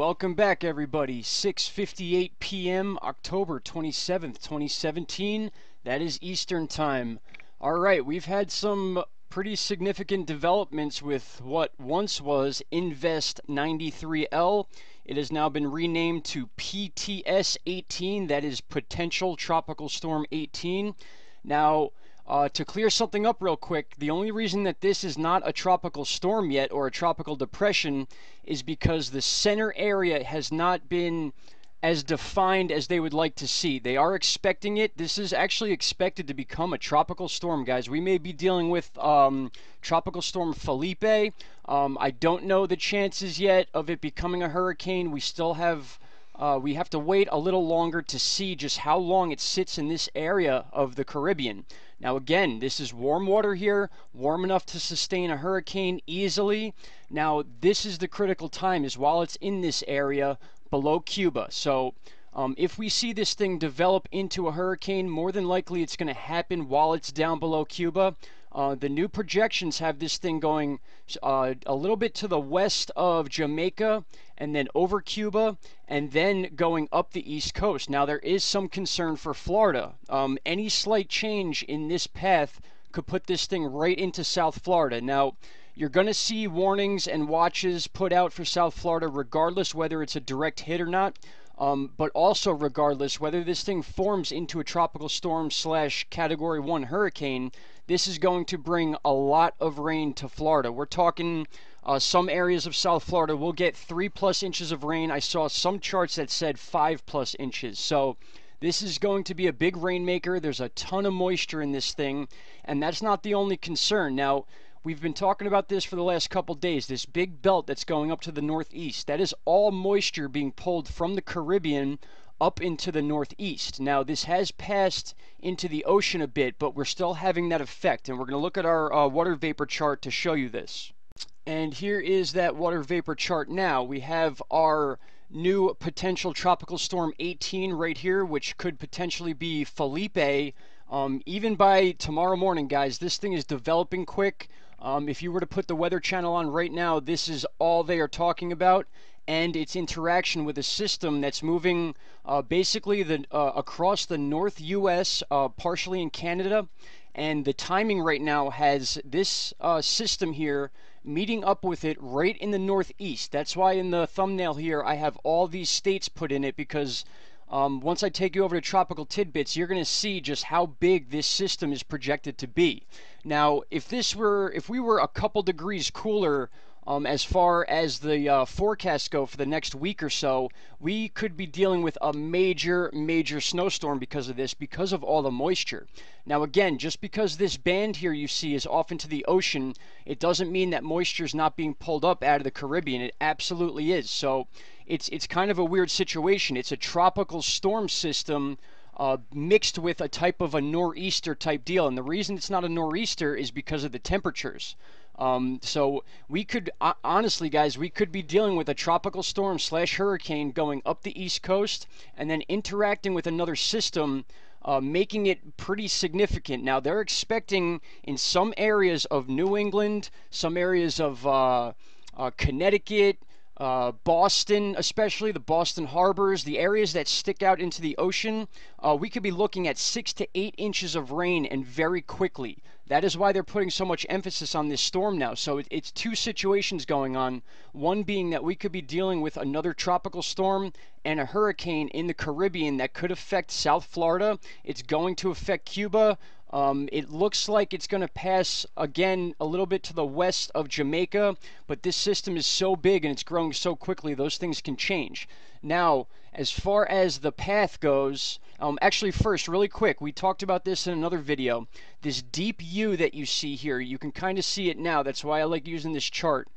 welcome back everybody. 6:58 p.m. October 27th, 2017. That is Eastern Time. Alright, we've had some pretty significant developments with what once was Invest 93L. It has now been renamed to PTS18, that is Potential Tropical Storm 18. Now, to clear something up real quick, the only reason that this is not a tropical storm yet or a tropical depression is because the center area has not been as defined as they would like to see. They are expecting it. This is actually expected to become a tropical storm, guys. We may be dealing with Tropical Storm Philippe. I don't know the chances yet of it becoming a hurricane. We still have we have to wait a little longer to see just how long it sits in this area of the Caribbean. Now again, this is warm water here, warm enough to sustain a hurricane easily. Now this is the critical time, is while it's in this area below Cuba. So if we see this thing develop into a hurricane, more than likely it's going to happen while it's down below Cuba. The new projections have this thing going a little bit to the west of Jamaica and then over Cuba and then going up the east coast. Now there is some concern for Florida. Any slight change in this path could put this thing right into South Florida. Now you're going to see warnings and watches put out for South Florida regardless whether it's a direct hit or not. But also regardless whether this thing forms into a tropical storm / category 1 hurricane, this is going to bring a lot of rain to Florida. We're talking some areas of South Florida will get 3+ inches of rain. I saw some charts that said 5+ inches. So this is going to be a big rainmaker. There's a ton of moisture in this thing, and that's not the only concern. Now, we've been talking about this for the last couple days, this big belt that's going up to the northeast. That is all moisture being pulled from the Caribbean up into the northeast. Now, this has passed into the ocean a bit, but we're still having that effect, and we're going to look at our water vapor chart to show you this. And here is that water vapor chart now. We have our new potential tropical storm 18 right here, which could potentially be Philippe. Even by tomorrow morning, guys, this thing is developing quick. If you were to put the Weather Channel on right now, this is all they are talking about, and its interaction with a system that's moving basically across the North U.S., partially in Canada, and the timing right now has this system here meeting up with it right in the northeast. That's why in the thumbnail here I have all these states put in it, because once I take you over to Tropical Tidbits, you're going to see just how big this system is projected to be. Now, if we were a couple degrees cooler as far as the forecasts go for the next week or so, we could be dealing with a major snowstorm because of this, because of all the moisture. Now again, just because this band here you see is off into the ocean, it doesn't mean that moisture is not being pulled up out of the Caribbean. It absolutely is. So it's kind of a weird situation. It's a tropical storm system mixed with a type of a nor'easter type deal, and the reason it's not a nor'easter is because of the temperatures. So we could, honestly guys, we could be dealing with a tropical storm / hurricane going up the east coast and then interacting with another system, making it pretty significant. Now they're expecting in some areas of New England, some areas of Connecticut, Boston, especially the Boston harbors, the areas that stick out into the ocean, we could be looking at 6 to 8 inches of rain, and very quickly. That is why they're putting so much emphasis on this storm now. So it's two situations going on. One being that we could be dealing with another tropical storm and a hurricane in the Caribbean that could affect South Florida. It's going to affect Cuba. It looks like it's going to pass again a little bit to the west of Jamaica, but this system is so big and it's growing so quickly, those things can change. Now, as far as the path goes, actually first, really quick, we talked about this in another video. This deep U that you see here, you can kind of see it now. That's why I like using this chart.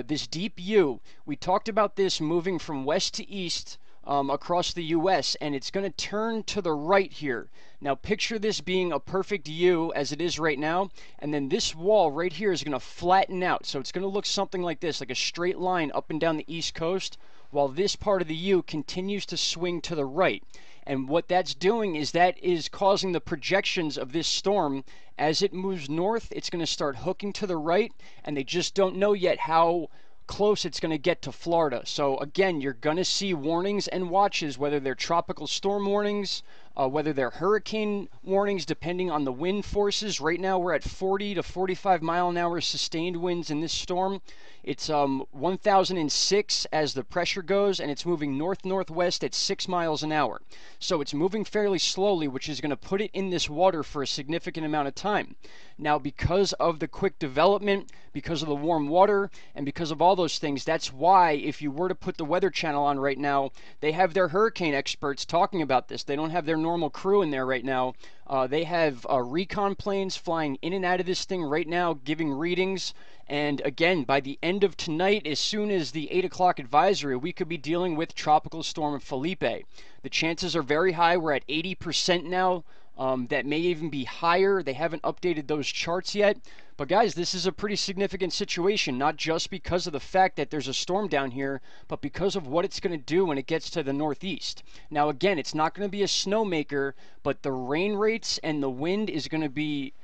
This deep U, we talked about this moving from west to east across the U.S., and it's going to turn to the right here. Now picture this being a perfect U as it is right now, and then this wall right here is going to flatten out. So it's going to look something like this, like a straight line up and down the east coast, while this part of the U continues to swing to the right. And what that's doing is that is causing the projections of this storm, as it moves north, it's going to start hooking to the right, and they just don't know yet how close it's going to get to Florida. So again, you're going to see warnings and watches, whether they're tropical storm warnings, whether they're hurricane warnings, depending on the wind forces. Right now we're at 40 to 45 mile an hour sustained winds in this storm. It's 1006 as the pressure goes, and it's moving north-northwest at 6 miles an hour. So it's moving fairly slowly, which is going to put it in this water for a significant amount of time. Now, because of the quick development, because of the warm water, and because of all those things, that's why if you were to put the Weather Channel on right now, they have their hurricane experts talking about this. They don't have their normal crew in there right now. They have recon planes flying in and out of this thing right now, giving readings. And again, by the end of tonight, as soon as the 8 o'clock advisory, we could be dealing with Tropical Storm Philippe. The chances are very high. We're at 80% now. That may even be higher. They haven't updated those charts yet. But guys, this is a pretty significant situation, not just because of the fact that there's a storm down here, but because of what it's going to do when it gets to the northeast. Now again, it's not going to be a snowmaker, but the rain rates and the wind is going to be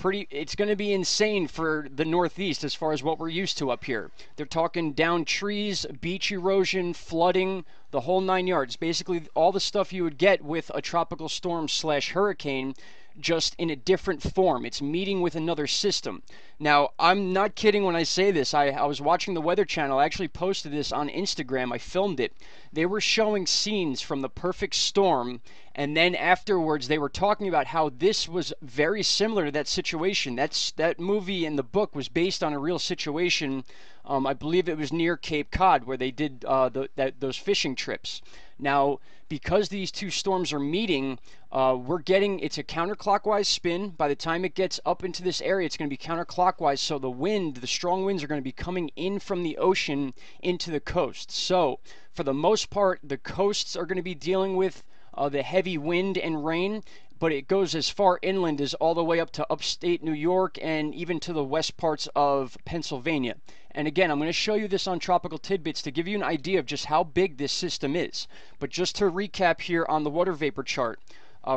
it's going to be insane for the northeast as far as what we're used to up here. They're talking down trees, beach erosion, flooding, the whole 9 yards. Basically all the stuff you would get with a tropical storm / hurricane, just in a different form. It's meeting with another system. Now, I'm not kidding when I say this. I was watching the Weather Channel. I actually posted this on Instagram. I filmed it. They were showing scenes from the perfect storm, and then afterwards they were talking about how this was very similar to that situation. That movie and the book was based on a real situation. I believe it was near Cape Cod where they did those fishing trips. Now, because these two storms are meeting, it's a counterclockwise spin. By the time it gets up into this area, it's going to be counterclockwise. So the strong winds are going to be coming in from the ocean into the coast. So for the most part, the coasts are going to be dealing with the heavy wind and rain, but it goes as far inland as all the way up to upstate New York and even to the west parts of Pennsylvania. And again, I'm going to show you this on Tropical Tidbits to give you an idea of just how big this system is. But just to recap here on the water vapor chart,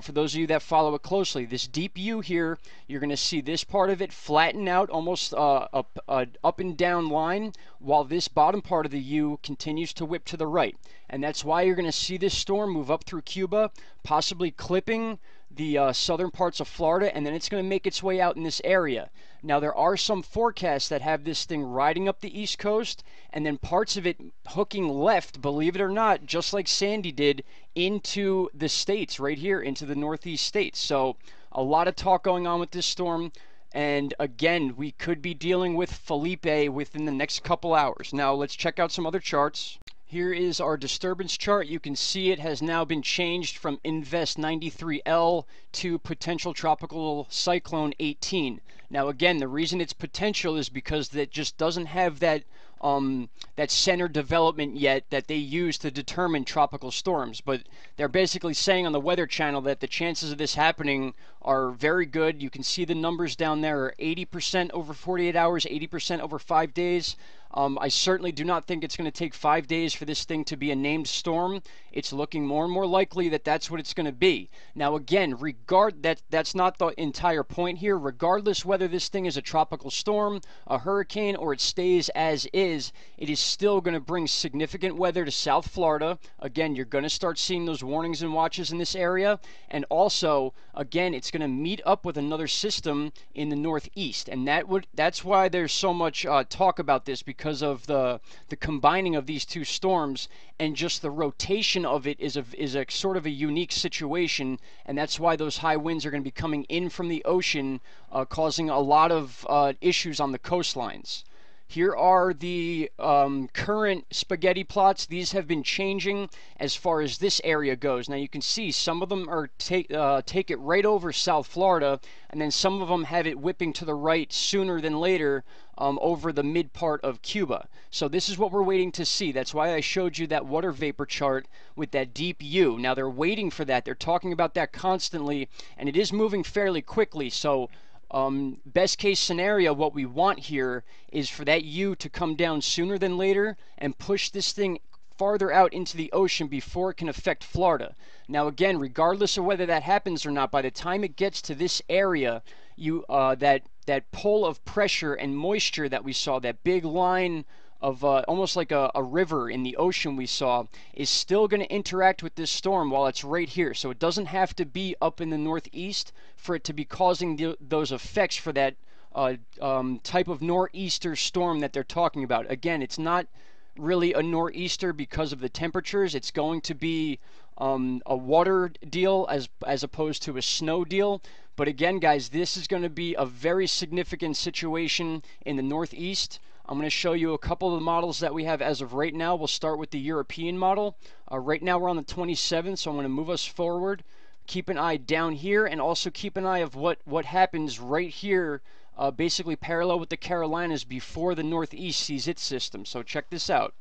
for those of you that follow it closely, this deep U here, you're going to see this part of it flatten out, almost up and down line, while this bottom part of the U continues to whip to the right. And that's why you're going to see this storm move up through Cuba, possibly clipping the southern parts of Florida, and then it's going to make its way out in this area. Now, there are some forecasts that have this thing riding up the East Coast, and then parts of it hooking left, believe it or not, just like Sandy did, into the states, right here, into the Northeast states. So, a lot of talk going on with this storm, and again, we could be dealing with Philippe within the next couple hours. Now, let's check out some other charts. Here is our disturbance chart. You can see it has now been changed from Invest 93L to Potential Tropical Cyclone 18. Now again, the reason it's potential is because that just doesn't have that center development yet that they use to determine tropical storms. But they're basically saying on the Weather Channel that the chances of this happening are very good. You can see the numbers down there are 80% over 48 hours, 80% over 5 days. I certainly do not think it's going to take 5 days for this thing to be a named storm. It's looking more and more likely that that's what it's going to be. Now again, that's not the entire point here. Regardless whether this thing is a tropical storm, a hurricane, or it stays as is, it is still going to bring significant weather to South Florida. Again, you're going to start seeing those warnings and watches in this area. And also, again, it's going to meet up with another system in the northeast. And that's why there's so much talk about this, because of the combining of these two storms, and just the rotation of it is a sort of a unique situation, and that's why those high winds are going to be coming in from the ocean, causing a lot of issues on the coastlines. Here are the current spaghetti plots. These have been changing as far as this area goes. Now you can see some of them are take it right over South Florida, and then some of them have it whipping to the right sooner than later over the mid part of Cuba. So this is what we're waiting to see. That's why I showed you that water vapor chart with that deep U. Now they're waiting for that. They're talking about that constantly, and it is moving fairly quickly. So best case scenario, what we want here is for that U to come down sooner than later and push this thing farther out into the ocean before it can affect Florida. Now again, regardless of whether that happens or not, by the time it gets to this area, that pull of pressure and moisture that we saw, that big line of almost like a river in the ocean we saw is still going to interact with this storm while it's right here. So it doesn't have to be up in the northeast for it to be causing those effects for that type of nor'easter storm that they're talking about. Again, it's not really a nor'easter because of the temperatures. It's going to be a water deal as opposed to a snow deal. But again, guys, this is going to be a very significant situation in the northeast. I'm going to show you a couple of the models that we have as of right now. We'll start with the European model. Right now we're on the 27th, so I'm going to move us forward. Keep an eye down here, and also keep an eye of what happens right here, basically parallel with the Carolinas before the northeast sees its system. So check this out.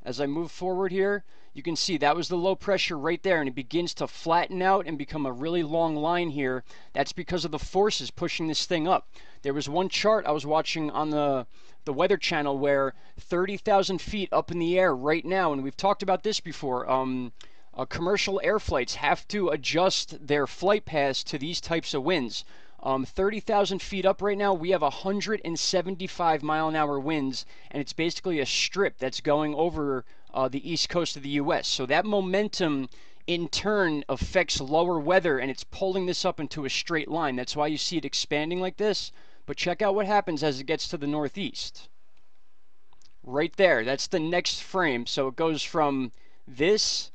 As I move forward here, you can see that was the low pressure right there, and it begins to flatten out and become a really long line here. That's because of the forces pushing this thing up. There was one chart I was watching on the Weather Channel where 30,000 feet up in the air right now, and we've talked about this before, commercial air flights have to adjust their flight paths to these types of winds. 30,000 feet up right now, we have 175 mile an hour winds, and it's basically a strip that's going over the east coast of the U.S. So that momentum in turn affects lower weather, and it's pulling this up into a straight line. That's why you see it expanding like this. But check out what happens as it gets to the northeast. Right there, that's the next frame. So it goes from this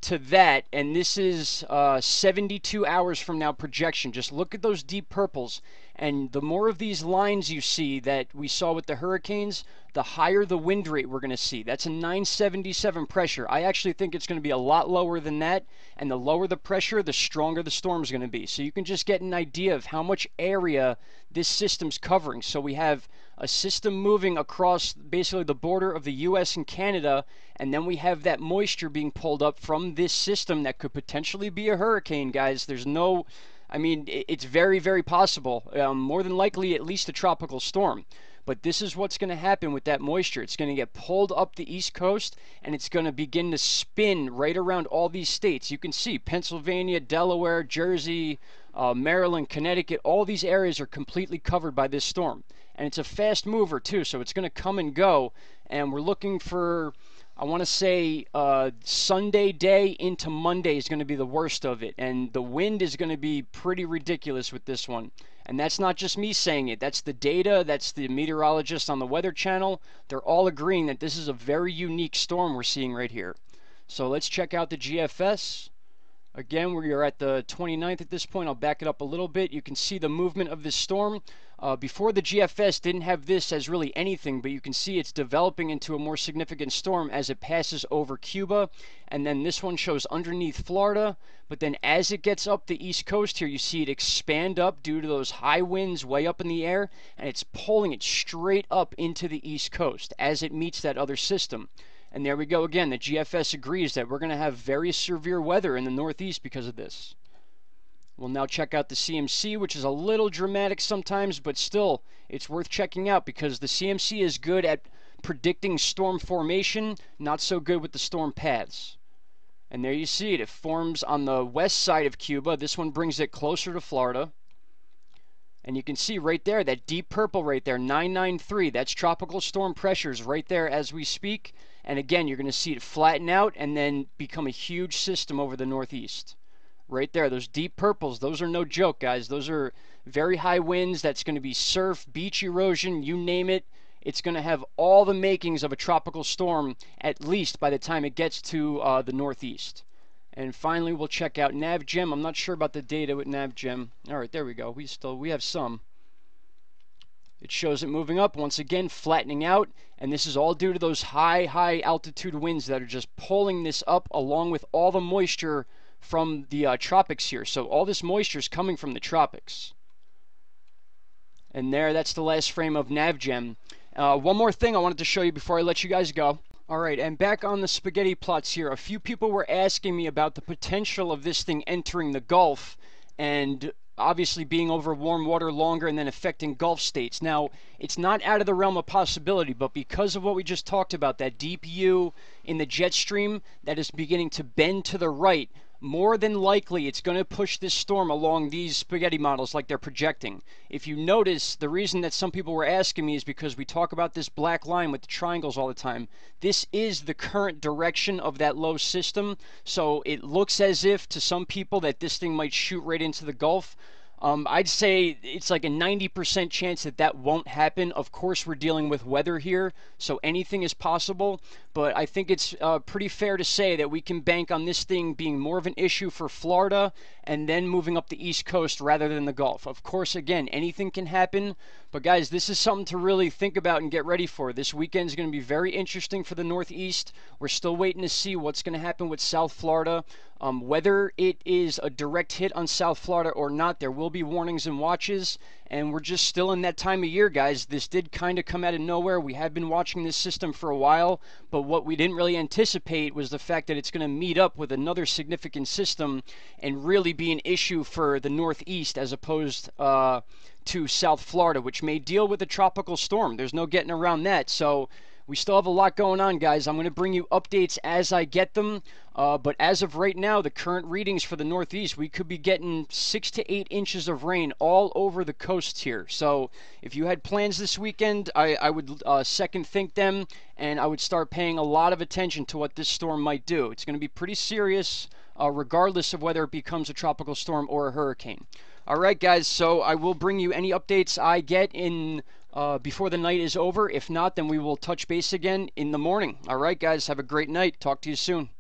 to that, and this is 72 hours from now projection. Just look at those deep purples, and the more of these lines you see that we saw with the hurricanes, the higher the wind rate we're going to see. That's a 977 pressure. I actually think it's going to be a lot lower than that, and the lower the pressure, the stronger the storm is going to be. So you can just get an idea of how much area this system's covering. So we have a system moving across basically the border of the US and Canada, and then we have that moisture being pulled up from this system that could potentially be a hurricane, guys. There's no, I mean, it's very, very possible. More than likely, at least a tropical storm. But this is what's going to happen with that moisture. It's going to get pulled up the East Coast, and it's going to begin to spin right around all these states. You can see Pennsylvania, Delaware, Jersey, Maryland, Connecticut, all these areas are completely covered by this storm. And it's a fast mover too, so it's going to come and go. And we're looking for, I want to say, Sunday day into Monday is going to be the worst of it. And the wind is going to be pretty ridiculous with this one. And that's not just me saying it. That's the data. That's the meteorologists on the Weather Channel. They're all agreeing that this is a very unique storm we're seeing right here. So let's check out the GFS. Again, we are at the 29th at this point. I'll back it up a little bit. You can see the movement of this storm. Before the GFS didn't have this as really anything, but you can see it's developing into a more significant storm as it passes over Cuba. And then this one shows underneath Florida. But then as it gets up the East Coast here, you see it expand up due to those high winds way up in the air. And it's pulling it straight up into the East Coast as it meets that other system. And there we go again. The GFS agrees that we're going to have very severe weather in the Northeast because of this. We'll now check out the CMC, which is a little dramatic sometimes, but still, it's worth checking out because the CMC is good at predicting storm formation, not so good with the storm paths. And there you see it. It forms on the west side of Cuba. This one brings it closer to Florida. And you can see right there, that deep purple right there, 993. That's tropical storm pressures right there as we speak. And again, you're going to see it flatten out and then become a huge system over the Northeast. Right there, those deep purples, those are no joke, guys. Those are very high winds. That's going to be surf, beach erosion, you name it. It's going to have all the makings of a tropical storm, at least by the time it gets to the Northeast. And finally, we'll check out NavGem. I'm not sure about the data with NavGem. All right, there we go. We have some. It shows it moving up, once again, flattening out. And this is all due to those high altitude winds that are just pulling this up along with all the moisture from the tropics here. So all this moisture is coming from the tropics. And there, that's the last frame of NavGem. One more thing I wanted to show you before I let you guys go. Alright, and back on the spaghetti plots here, a few people were asking me about the potential of this thing entering the Gulf and obviously being over warm water longer and then affecting Gulf states. Now, it's not out of the realm of possibility, but because of what we just talked about, that deep U in the jet stream that is beginning to bend to the right, more than likely it's going to push this storm along these spaghetti models like they're projecting. If you notice, the reason that some people were asking me is because we talk about this black line with the triangles all the time. This is the current direction of that low system, so it looks as if to some people that this thing might shoot right into the Gulf. I'd say it's like a 90% chance that that won't happen. Of course, we're dealing with weather here, so anything is possible. But I think it's pretty fair to say that we can bank on this thing being more of an issue for Florida and then moving up the East Coast rather than the Gulf. Of course, again, anything can happen. But guys, this is something to really think about and get ready for. This weekend is going to be very interesting for the Northeast. We're still waiting to see what's going to happen with South Florida. Whether it is a direct hit on South Florida or not, there will be warnings and watches, and we're just still in that time of year, guys. This did kind of come out of nowhere. We have been watching this system for a while, but what we didn't really anticipate was the fact that it's going to meet up with another significant system and really be an issue for the Northeast as opposed to South Florida, which may deal with a tropical storm. There's no getting around that. So we still have a lot going on, guys. I'm going to bring you updates as I get them. But as of right now, the current readings for the Northeast, we could be getting 6 to 8 inches of rain all over the coasts here. So if you had plans this weekend, I would second think them, and I would start paying a lot of attention to what this storm might do. It's going to be pretty serious, regardless of whether it becomes a tropical storm or a hurricane. All right, guys, so I will bring you any updates I get in before the night is over. If not, then we will touch base again in the morning. All right, guys, have a great night. Talk to you soon.